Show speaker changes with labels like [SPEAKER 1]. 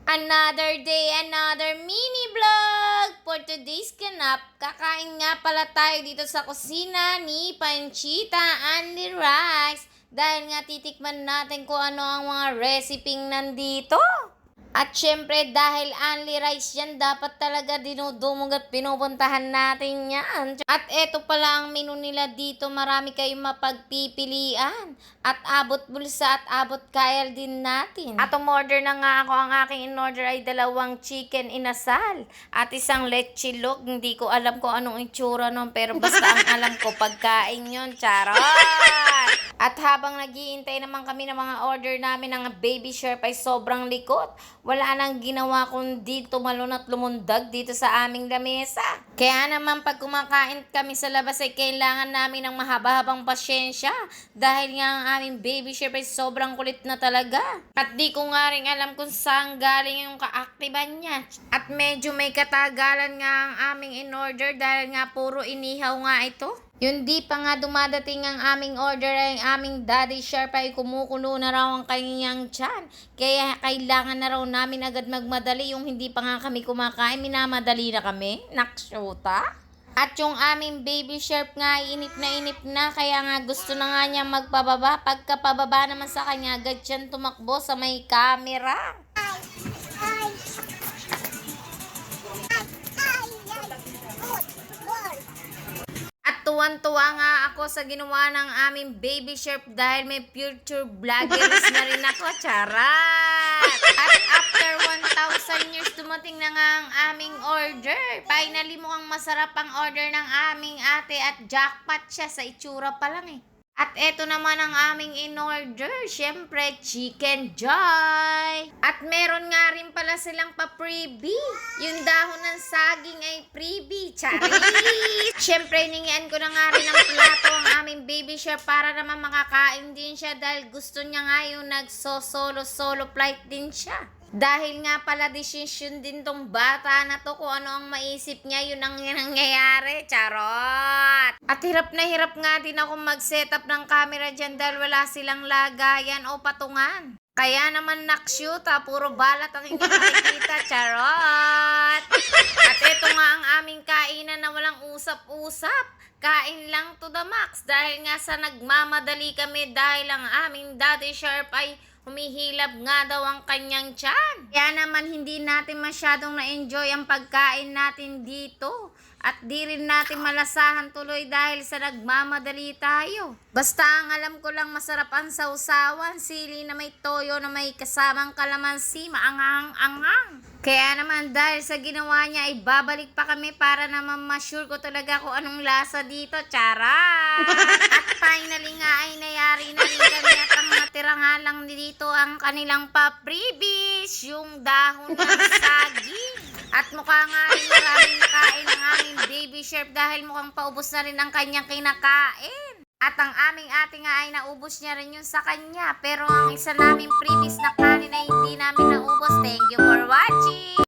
[SPEAKER 1] Another day, another mini vlog! For today's ganap, kakain nga pala tayo dito sa kusina ni Panchita Andy Rice. Dahil nga titikman natin kung ano ang mga recipe nandito. At syempre dahil only rice yan, dapat talaga dinudumog at pinupuntahan natin yan. At eto pala ang menu nila dito, marami kayong mapagpipilian. At abot bulsa at abot kayal din natin. At umorder na nga ako, ang aking in-order ay 2 chicken inasal. At isang leche log, hindi ko alam kung anong itsura nun, pero basta ang alam ko, pagkain yun, charot! At habang naghihintay naman kami ng mga order namin ng baby shark ay sobrang likot. Wala nang ginawa kundi tumalon at lumundag dito sa aming lamesa. Kaya naman pag kumakain kami sa labas ay kailangan namin ng mahaba-habang pasyensya. Dahil nga ang aming baby shark ay sobrang kulit na talaga. At di ko nga rin alam kung saan galing yung kaaktiban niya. At medyo may katagalan nga ang aming in-order dahil nga puro inihaw nga ito. Yun di pa nga dumadating ang aming order ay aming daddy sharp ay kumukulo na raw ang kanyang tiyan. Kaya kailangan na raw namin agad magmadali, yung hindi pa nga kami kumakain, minamadali na kami. Naksyota. At yung aming baby sharp nga inip na kaya nga gusto na nga niya magpababa. Pagkapababa naman sa kanya agad siyan tumakbo sa may camera. Tuwan-tuwa nga ako sa ginawa ng aming baby shark dahil may future vloggers na rin ako. Charat! At after 1,000 years, dumating na nga ang aming order. Finally, mukhang masarap ang order ng aming ate at jackpot siya sa itsura pa lang eh. At eto naman ang aming in-order, syempre chicken joy. At meron nga rin pala silang pa-freebie. Yung dahon ng saging ay freebie, charis. Syempre hiningian ko na nga rin ng plato ang aming baby shark para naman makakain din siya dahil gusto niya nga yung nagso-solo flight din siya. Dahil nga pala decision din tong bata na to kung ano ang maisip niya, yun ang nangyayari. Charot! At hirap nga din ako mag-setup ng camera dyan dahil wala silang lagayan o patungan. Kaya naman nakshuta, puro balat ang hindi makikita. Charot! At ito nga ang aming kainan na walang usap-usap. Kain lang to the max dahil nga sa nagmamadali kami dahil ang aming daddy sharp ay humihilab nga daw ang kanyang tiyan. Kaya naman hindi natin masyadong na-enjoy ang pagkain natin dito. At di rin natin malasahan tuloy dahil sa nagmamadali tayo. Basta ang alam ko lang masarap ang sausawan, sili na may toyo na may kasamang kalamansi, maanghang-anghang. Kaya naman dahil sa ginawa niya ay babalik pa kami para naman ma-sure ko talaga kung anong lasa dito. Charot! At finally nga ay nayari na rin kami at ang natira nga lang dito ang kanilang pa-freebies, yung dahon ng saging. At mukha nga rin maraming nakain ng aming baby shark dahil mukhang paubos na rin ang kanyang kinakain. At ang aming ate nga ay naubos niya rin yun sa kanya. Pero ang isa naming freebies na kanin ay hindi namin naubos. Thank you for watching!